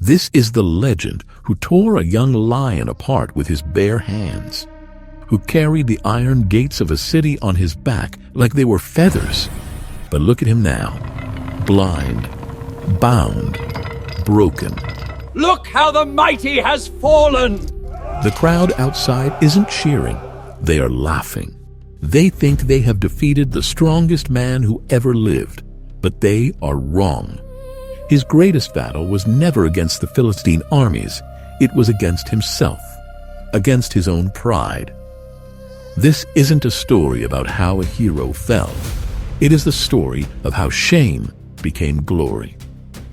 This is the legend who tore a young lion apart with his bare hands, who carried the iron gates of a city on his back like they were feathers. But look at him now, blind, bound, broken. Look how the mighty has fallen! The crowd outside isn't cheering, they are laughing. They think they have defeated the strongest man who ever lived, but they are wrong. His greatest battle was never against the Philistine armies, it was against himself, against his own pride. This isn't a story about how a hero fell. It is the story of how shame became glory.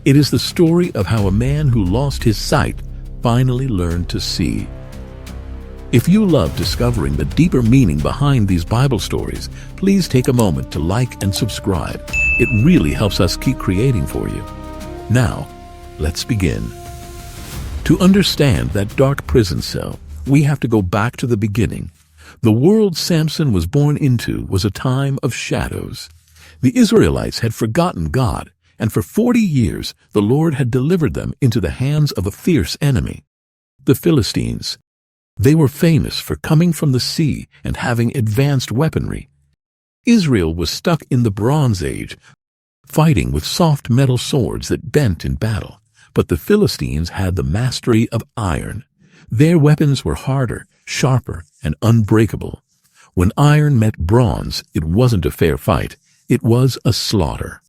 It is the story of how a man who lost his sight finally learned to see. If you love discovering the deeper meaning behind these Bible stories, please take a moment to like and subscribe. It really helps us keep creating for you. Now, let's begin. To understand that dark prison cell, we have to go back to the beginning. The world Samson was born into was a time of shadows. The Israelites had forgotten God, and for 40 years the Lord had delivered them into the hands of a fierce enemy, the Philistines. They were famous for coming from the sea and having advanced weaponry. Israel was stuck in the Bronze Age, fighting with soft metal swords that bent in battle. But the Philistines had the mastery of iron. Their weapons were harder, sharper, and unbreakable. When iron met bronze, it wasn't a fair fight. It was a slaughter.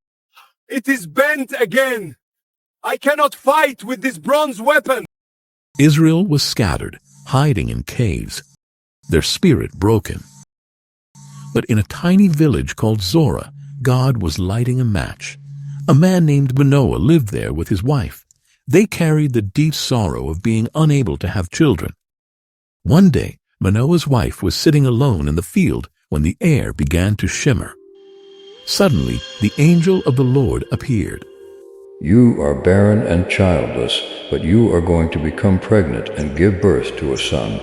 It is bent again! I cannot fight with this bronze weapon! Israel was scattered, hiding in caves, their spirit broken. But in a tiny village called Zorah, God was lighting a match. A man named Manoah lived there with his wife. They carried the deep sorrow of being unable to have children. One day, Manoah's wife was sitting alone in the field when the air began to shimmer. Suddenly, the angel of the Lord appeared. You are barren and childless, but you are going to become pregnant and give birth to a son.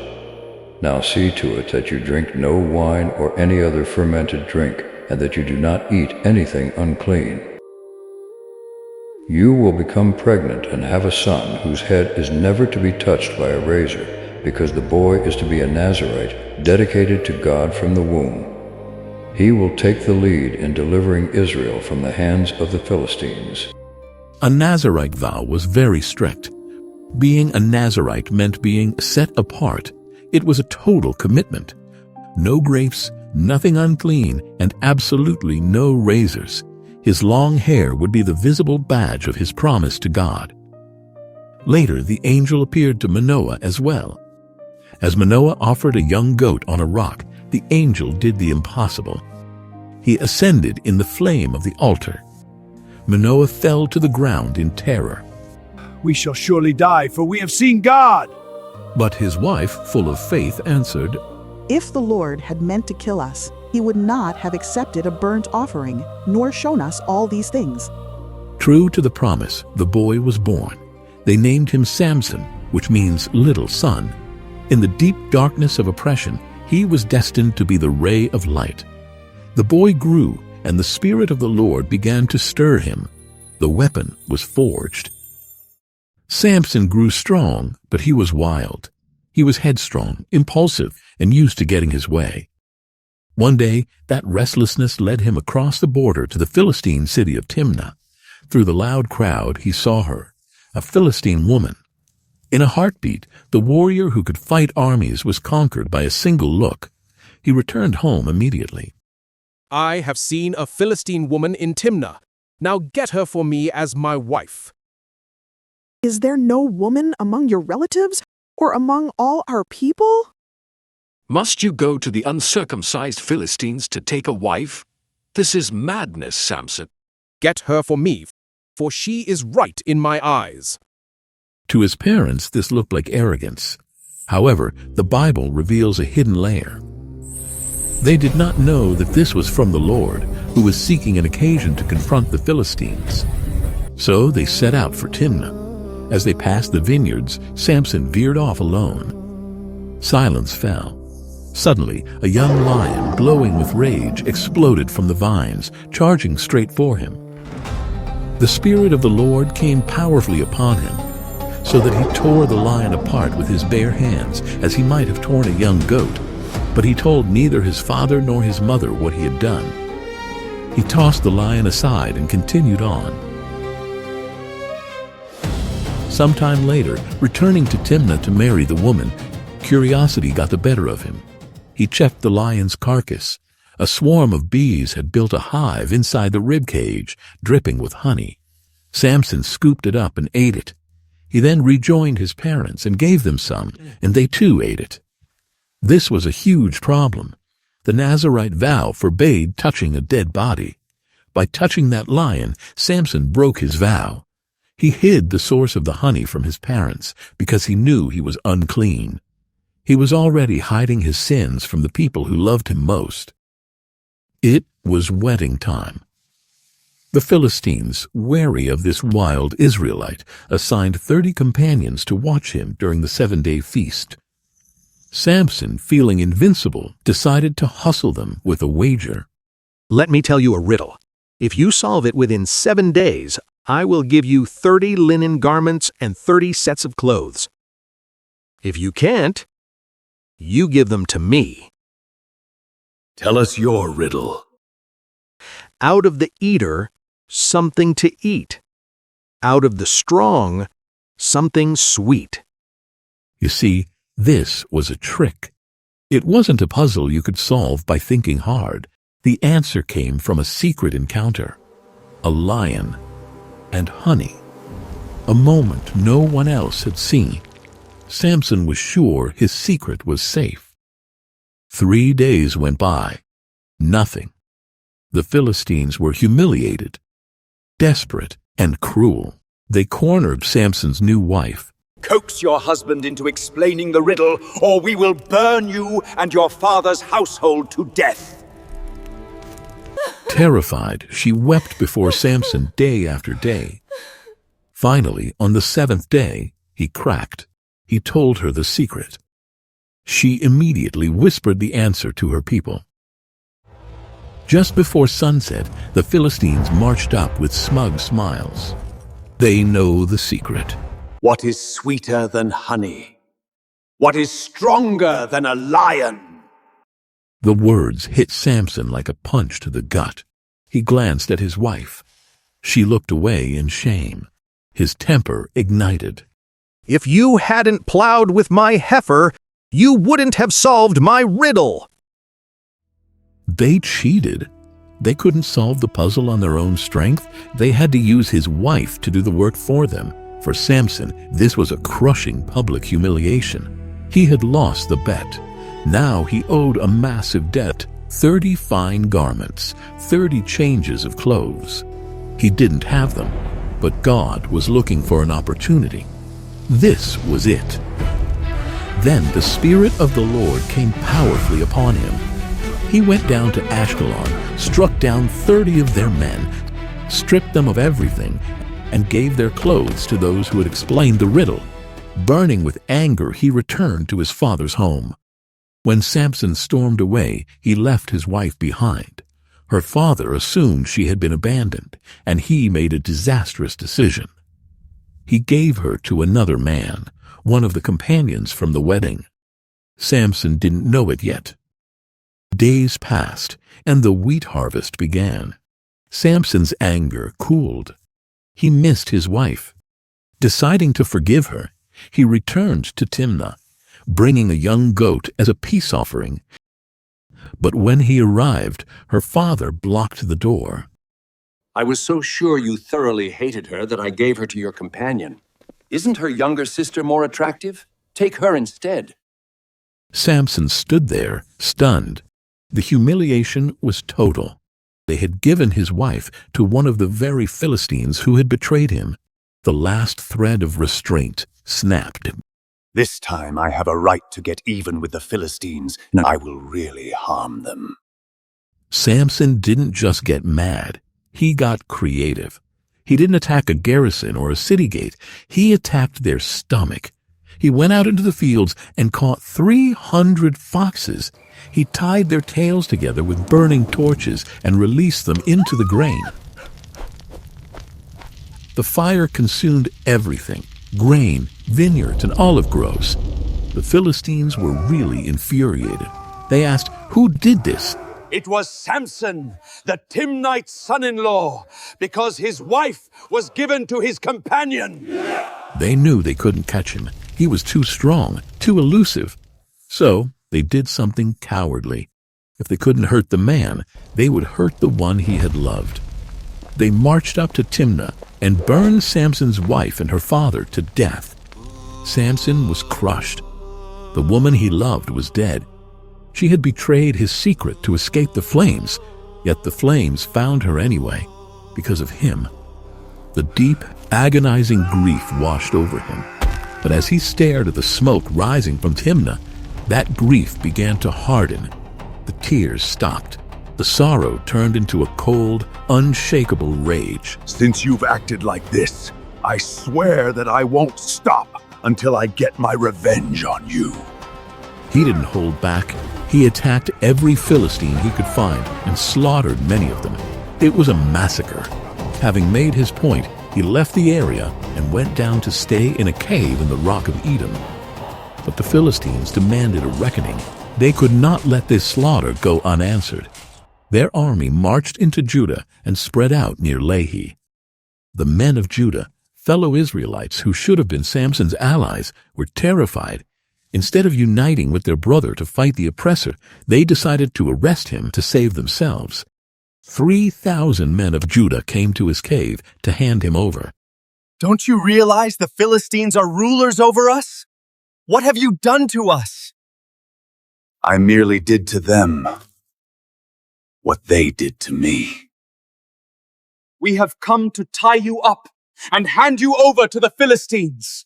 Now see to it that you drink no wine or any other fermented drink, and that you do not eat anything unclean. You will become pregnant and have a son whose head is never to be touched by a razor, because the boy is to be a Nazirite, dedicated to God from the womb. He will take the lead in delivering Israel from the hands of the Philistines. A Nazirite vow was very strict. Being a Nazirite meant being set apart. It was a total commitment. No grapes, nothing unclean, and absolutely no razors. His long hair would be the visible badge of his promise to God. Later, the angel appeared to Manoah as well. As Manoah offered a young goat on a rock, the angel did the impossible. He ascended in the flame of the altar. Manoah fell to the ground in terror. We shall surely die, for we have seen God! But his wife, full of faith, answered, If the Lord had meant to kill us, he would not have accepted a burnt offering, nor shown us all these things. True to the promise, the boy was born. They named him Samson, which means little son. In the deep darkness of oppression, he was destined to be the ray of light. The boy grew, and the Spirit of the Lord began to stir him. The weapon was forged. Samson grew strong, but he was wild. He was headstrong, impulsive, and used to getting his way. One day, that restlessness led him across the border to the Philistine city of Timnah. Through the loud crowd, he saw her, a Philistine woman. In a heartbeat, the warrior who could fight armies was conquered by a single look. He returned home immediately. I have seen a Philistine woman in Timnah. Now get her for me as my wife. Is there no woman among your relatives, or among all our people? Must you go to the uncircumcised Philistines to take a wife? This is madness, Samson. Get her for me, for she is right in my eyes. To his parents, this looked like arrogance. However, the Bible reveals a hidden layer. They did not know that this was from the Lord, who was seeking an occasion to confront the Philistines. So they set out for Timnah. As they passed the vineyards, Samson veered off alone. Silence fell. Suddenly, a young lion, glowing with rage, exploded from the vines, charging straight for him. The Spirit of the Lord came powerfully upon him. so that he tore the lion apart with his bare hands, as he might have torn a young goat. But he told neither his father nor his mother what he had done. He tossed the lion aside and continued on. Sometime later, returning to Timnah to marry the woman, curiosity got the better of him. He checked the lion's carcass. A swarm of bees had built a hive inside the rib cage, dripping with honey. Samson scooped it up and ate it. He then rejoined his parents and gave them some, and they too ate it. This was a huge problem. The Nazirite vow forbade touching a dead body. By touching that lion, Samson broke his vow. He hid the source of the honey from his parents because he knew he was unclean. He was already hiding his sins from the people who loved him most. It was wedding time. The Philistines, wary of this wild Israelite, assigned 30 companions to watch him during the 7-day feast. Samson, feeling invincible, decided to hustle them with a wager. Let me tell you a riddle. If you solve it within 7 days, I will give you 30 linen garments and 30 sets of clothes. If you can't, you give them to me. Tell us your riddle. Out of the eater, something to eat. Out of the strong, something sweet. You see, this was a trick. It wasn't a puzzle you could solve by thinking hard. The answer came from a secret encounter. A lion and honey. A moment no one else had seen. Samson was sure his secret was safe. 3 days went by. Nothing. The Philistines were humiliated, desperate, and cruel. They cornered Samson's new wife. Coax your husband into explaining the riddle, or we will burn you and your father's household to death. Terrified, she wept before Samson day after day. Finally, on the 7th day, he cracked. He told her the secret. She immediately whispered the answer to her people. Just before sunset, the Philistines marched up with smug smiles. They know the secret. What is sweeter than honey? What is stronger than a lion? The words hit Samson like a punch to the gut. He glanced at his wife. She looked away in shame. His temper ignited. If you hadn't plowed with my heifer, you wouldn't have solved my riddle. They cheated. They couldn't solve the puzzle on their own strength. They had to use his wife to do the work for them. For Samson, this was a crushing public humiliation. He had lost the bet. Now he owed a massive debt, 30 fine garments, 30 changes of clothes. He didn't have them, but God was looking for an opportunity. This was it. Then the Spirit of the Lord came powerfully upon him. He went down to Ashkelon, struck down 30 of their men, stripped them of everything, and gave their clothes to those who had explained the riddle. Burning with anger, he returned to his father's home. When Samson stormed away, he left his wife behind. Her father assumed she had been abandoned, and he made a disastrous decision. He gave her to another man, one of the companions from the wedding. Samson didn't know it yet. Days passed, and the wheat harvest began. Samson's anger cooled. He missed his wife. Deciding to forgive her, he returned to Timnah, bringing a young goat as a peace offering. But when he arrived, her father blocked the door. I was so sure you thoroughly hated her that I gave her to your companion. Isn't her younger sister more attractive? Take her instead. Samson stood there, stunned. The humiliation was total. They had given his wife to one of the very Philistines who had betrayed him. The last thread of restraint snapped. This time I have a right to get even with the Philistines, and I will really harm them. Samson didn't just get mad. He got creative. He didn't attack a garrison or a city gate. He attacked their stomach. He went out into the fields and caught 300 foxes. He tied their tails together with burning torches and released them into the grain. The fire consumed everything: grain, vineyards, and olive groves. The Philistines were really infuriated. They asked, "Who did this?" It was Samson, the Timnite's son-in-law, because his wife was given to his companion. They knew they couldn't catch him. He was too strong, too elusive. So they did something cowardly. If they couldn't hurt the man, they would hurt the one he had loved. They marched up to Timnah and burned Samson's wife and her father to death. Samson was crushed. The woman he loved was dead. She had betrayed his secret to escape the flames, yet the flames found her anyway, because of him. The deep, agonizing grief washed over him. But as he stared at the smoke rising from Timnah, that grief began to harden. The tears stopped. The sorrow turned into a cold, unshakable rage. Since you've acted like this, I swear that I won't stop until I get my revenge on you. He didn't hold back. He attacked every Philistine he could find and slaughtered many of them. It was a massacre. Having made his point, he left the area and went down to stay in a cave in the Rock of Edom. But the Philistines demanded a reckoning. They could not let this slaughter go unanswered. Their army marched into Judah and spread out near Lehi. The men of Judah, fellow Israelites who should have been Samson's allies, were terrified. Instead of uniting with their brother to fight the oppressor, they decided to arrest him to save themselves. 3,000 men of Judah came to his cave to hand him over. Don't you realize the Philistines are rulers over us? What have you done to us? I merely did to them what they did to me. We have come to tie you up and hand you over to the Philistines.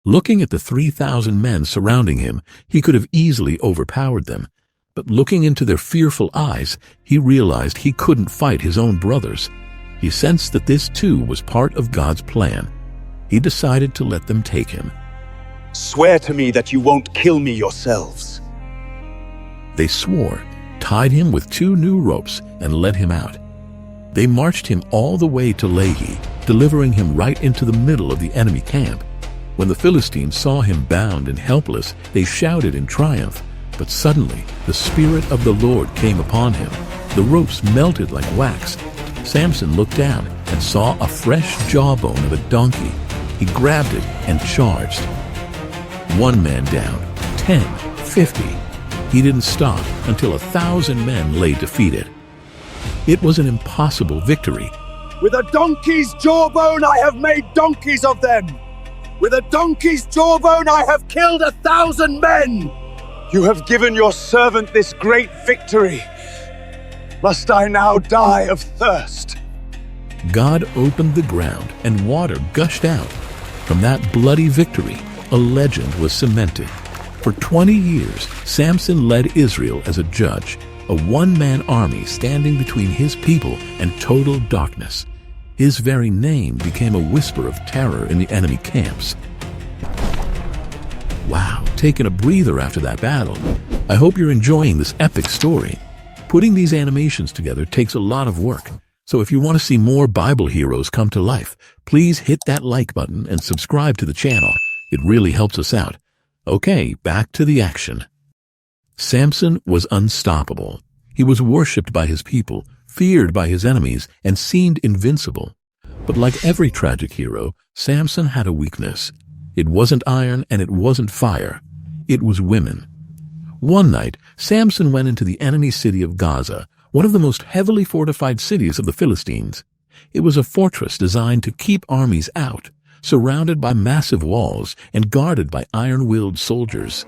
Looking at the 3,000 men surrounding him, he could have easily overpowered them. But looking into their fearful eyes, he realized he couldn't fight his own brothers. He sensed that this too was part of God's plan. He decided to let them take him. Swear to me that you won't kill me yourselves. They swore, tied him with 2 new ropes, and led him out. They marched him all the way to Lehi, delivering him right into the middle of the enemy camp. When the Philistines saw him bound and helpless, they shouted in triumph. But suddenly, the Spirit of the Lord came upon him. The ropes melted like wax. Samson looked down and saw a fresh jawbone of a donkey. He grabbed it and charged. 1 man down, 10, 50. He didn't stop until 1,000 men lay defeated. It was an impossible victory. With a donkey's jawbone, I have made donkeys of them. With a donkey's jawbone, I have killed 1,000 men. You have given your servant this great victory. Must I now die of thirst? God opened the ground and water gushed out. From that bloody victory, a legend was cemented. For 20 years, Samson led Israel as a judge, a one-man army standing between his people and total darkness. His very name became a whisper of terror in the enemy camps. Wow, taking a breather after that battle. I hope you're enjoying this epic story. Putting these animations together takes a lot of work. So if you want to see more Bible heroes come to life, please hit that like button and subscribe to the channel. It really helps us out. Okay, back to the action. Samson was unstoppable. He was worshipped by his people, feared by his enemies, and seemed invincible. But like every tragic hero, Samson had a weakness. It wasn't iron and it wasn't fire. It was women. One night, Samson went into the enemy city of Gaza, one of the most heavily fortified cities of the Philistines. It was a fortress designed to keep armies out, surrounded by massive walls and guarded by iron-willed soldiers.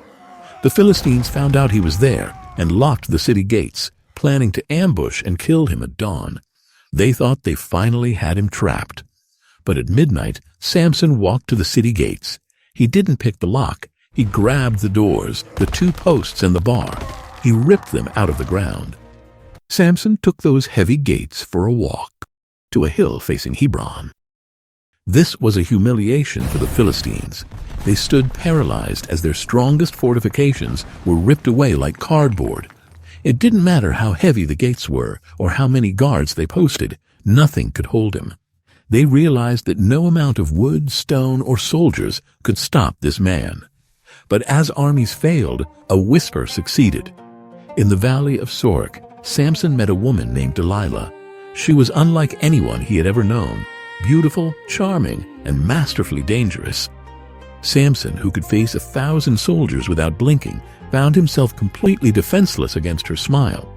The Philistines found out he was there and locked the city gates, planning to ambush and kill him at dawn. They thought they finally had him trapped. But at midnight, Samson walked to the city gates. He didn't pick the lock. He grabbed the doors, the 2 posts and the bar. He ripped them out of the ground. Samson took those heavy gates for a walk to a hill facing Hebron. This was a humiliation for the Philistines. They stood paralyzed as their strongest fortifications were ripped away like cardboard. It didn't matter how heavy the gates were or how many guards they posted. Nothing could hold him. They realized that no amount of wood, stone, or soldiers could stop this man. But as armies failed, a whisper succeeded. In the valley of Sorek, Samson met a woman named Delilah. She was unlike anyone he had ever known, beautiful, charming, and masterfully dangerous. Samson, who could face 1,000 soldiers without blinking, found himself completely defenseless against her smile.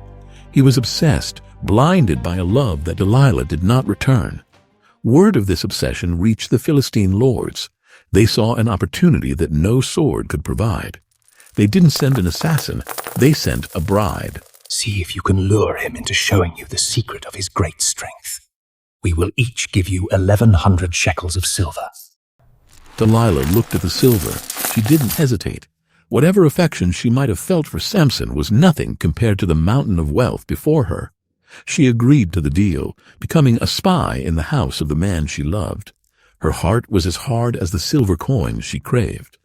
He was obsessed, blinded by a love that Delilah did not return. Word of this obsession reached the Philistine lords. They saw an opportunity that no sword could provide. They didn't send an assassin, they sent a bride. See if you can lure him into showing you the secret of his great strength. We will each give you 1,100 shekels of silver. Delilah looked at the silver. She didn't hesitate. Whatever affection she might have felt for Samson was nothing compared to the mountain of wealth before her. She agreed to the deal, becoming a spy in the house of the man she loved. Her heart was as hard as the silver coins she craved.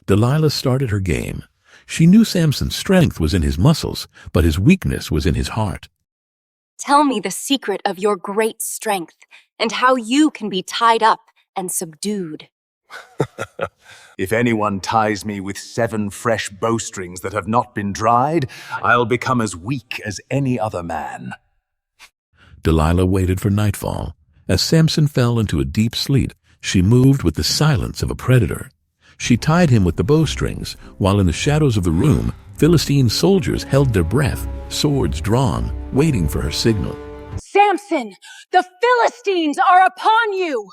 Delilah started her game. She knew Samson's strength was in his muscles, but his weakness was in his heart. Tell me the secret of your great strength and how you can be tied up and subdued. If anyone ties me with 7 fresh bowstrings that have not been dried, I'll become as weak as any other man. Delilah waited for nightfall. As Samson fell into a deep sleep, she moved with the silence of a predator. She tied him with the bowstrings, while in the shadows of the room, Philistine soldiers held their breath, swords drawn, waiting for her signal. Samson, the Philistines are upon you!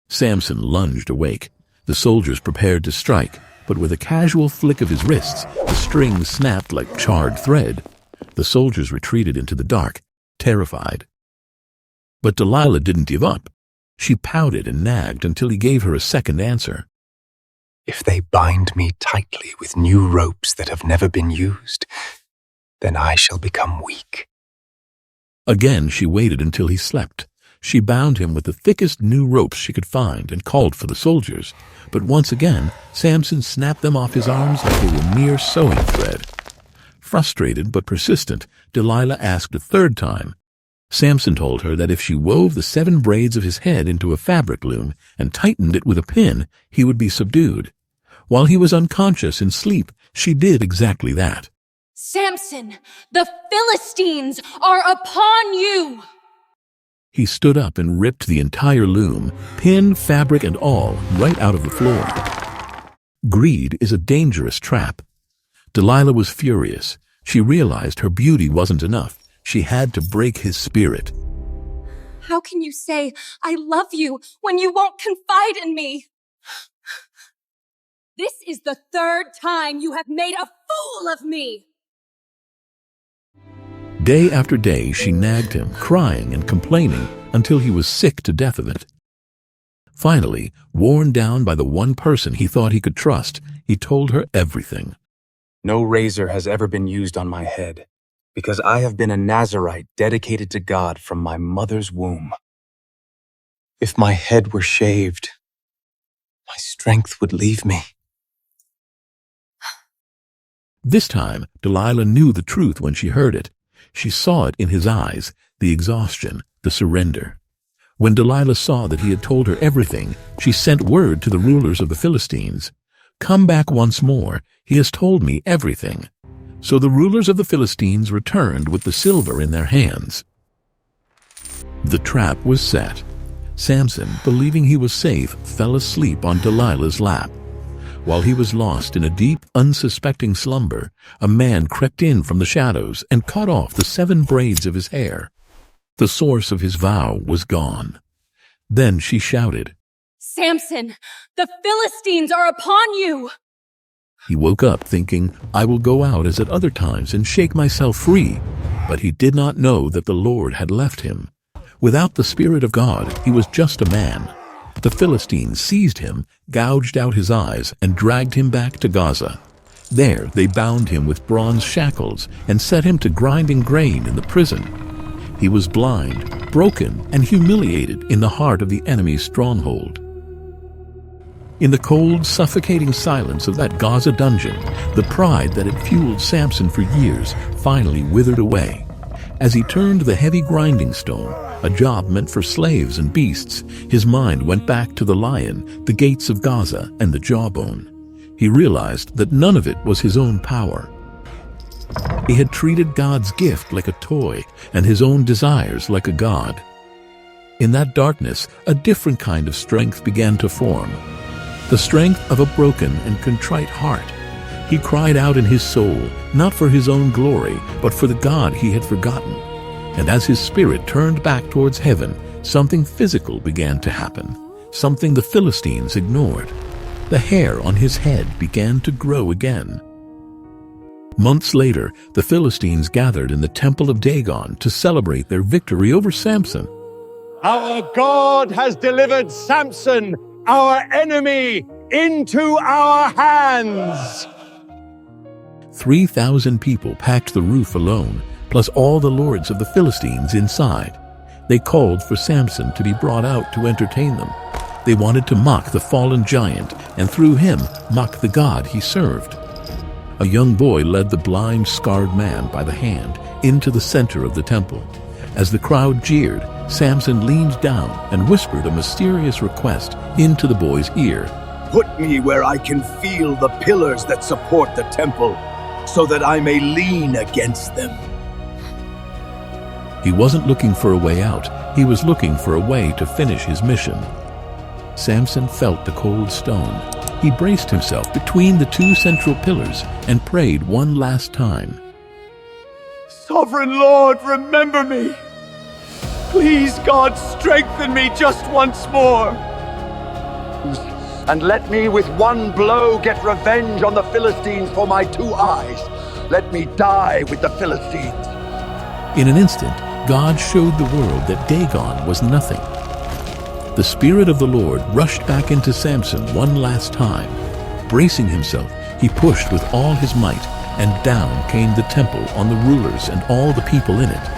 Samson lunged awake. The soldiers prepared to strike, but with a casual flick of his wrists, the strings snapped like charred thread. The soldiers retreated into the dark, terrified. But Delilah didn't give up. She pouted and nagged until he gave her a second answer. If they bind me tightly with new ropes that have never been used, then I shall become weak. Again she waited until he slept. She bound him with the thickest new ropes she could find and called for the soldiers. But once again, Samson snapped them off his arms like they were mere sewing thread. Frustrated but persistent, Delilah asked a third time. Samson told her that if she wove the 7 braids of his head into a fabric loom and tightened it with a pin, he would be subdued. While he was unconscious in sleep, she did exactly that. Samson, the Philistines are upon you! He stood up and ripped the entire loom, pin, fabric, and all, right out of the floor. Greed is a dangerous trap. Delilah was furious. She realized her beauty wasn't enough. She had to break his spirit. How can you say, I love you, when you won't confide in me? This is the 3rd time you have made a fool of me! Day after day she nagged him, crying and complaining until he was sick to death of it. Finally, worn down by the one person he thought he could trust, he told her everything. No razor has ever been used on my head, because I have been a Nazirite dedicated to God from my mother's womb. If my head were shaved, my strength would leave me. This time, Delilah knew the truth when she heard it. She saw it in his eyes, the exhaustion, the surrender. When Delilah saw that he had told her everything, she sent word to the rulers of the Philistines. Come back once more, he has told me everything. So the rulers of the Philistines returned with the silver in their hands. The trap was set. Samson, believing he was safe, fell asleep on Delilah's lap. While he was lost in a deep, unsuspecting slumber, a man crept in from the shadows and cut off the 7 braids of his hair. The source of his vow was gone. Then she shouted, Samson, the Philistines are upon you! He woke up thinking, I will go out as at other times and shake myself free. But he did not know that the Lord had left him. Without the Spirit of God, he was just a man. The Philistines seized him, gouged out his eyes, and dragged him back to Gaza. There they bound him with bronze shackles and set him to grinding grain in the prison. He was blind, broken, and humiliated in the heart of the enemy's stronghold. In the cold, suffocating silence of that Gaza dungeon, the pride that had fueled Samson for years finally withered away. As he turned the heavy grinding stone, a job meant for slaves and beasts, his mind went back to the lion, the gates of Gaza, and the jawbone. He realized that none of it was his own power. He had treated God's gift like a toy and his own desires like a god. In that darkness, a different kind of strength began to form. The strength of a broken and contrite heart. He cried out in his soul, not for his own glory, but for the God he had forgotten. And as his spirit turned back towards heaven, something physical began to happen, something the Philistines ignored. The hair on his head began to grow again. Months later, the Philistines gathered in the temple of Dagon to celebrate their victory over Samson. Our God has delivered Samson, our enemy, into our hands. 3,000 people packed the roof alone, plus all the lords of the Philistines inside. They called for Samson to be brought out to entertain them. They wanted to mock the fallen giant, and through him mock the God he served. A young boy led the blind, scarred man by the hand into the center of the temple. As the crowd jeered, Samson leaned down and whispered a mysterious request into the boy's ear. Put me where I can feel the pillars that support the temple, so that I may lean against them. He wasn't looking for a way out. He was looking for a way to finish his mission. Samson felt the cold stone. He braced himself between the two central pillars and prayed one last time. Sovereign Lord, remember me. Please, God, strengthen me just once more. And let me with one blow get revenge on the Philistines for my 2 eyes. Let me die with the Philistines. In an instant, God showed the world that Dagon was nothing. The Spirit of the Lord rushed back into Samson one last time. Bracing himself, he pushed with all his might, and down came the temple on the rulers and all the people in it.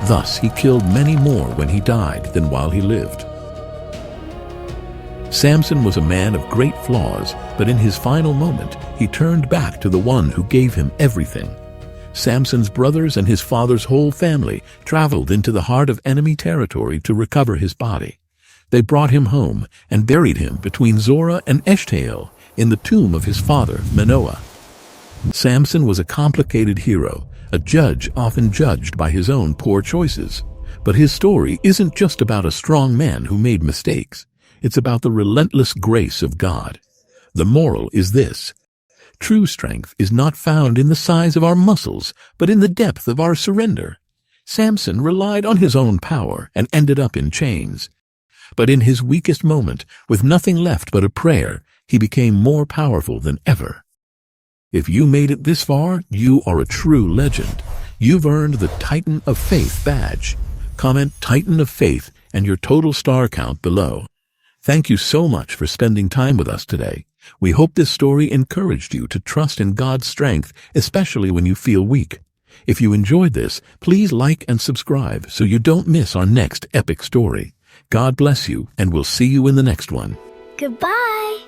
Thus he killed many more when he died than while he lived. Samson was a man of great flaws, but in his final moment, he turned back to the one who gave him everything. Samson's brothers and his father's whole family traveled into the heart of enemy territory to recover his body. They brought him home and buried him between Zorah and Eshtaol in the tomb of his father, Manoah. Samson was a complicated hero, a judge often judged by his own poor choices. But his story isn't just about a strong man who made mistakes. It's about the relentless grace of God. The moral is this: true strength is not found in the size of our muscles, but in the depth of our surrender. Samson relied on his own power and ended up in chains. But in his weakest moment, with nothing left but a prayer, he became more powerful than ever. If you made it this far, you are a true legend. You've earned the Titan of Faith badge. Comment Titan of Faith and your total star count below. Thank you so much for spending time with us today. We hope this story encouraged you to trust in God's strength, especially when you feel weak. If you enjoyed this, please like and subscribe so you don't miss our next epic story. God bless you, and we'll see you in the next one. Goodbye.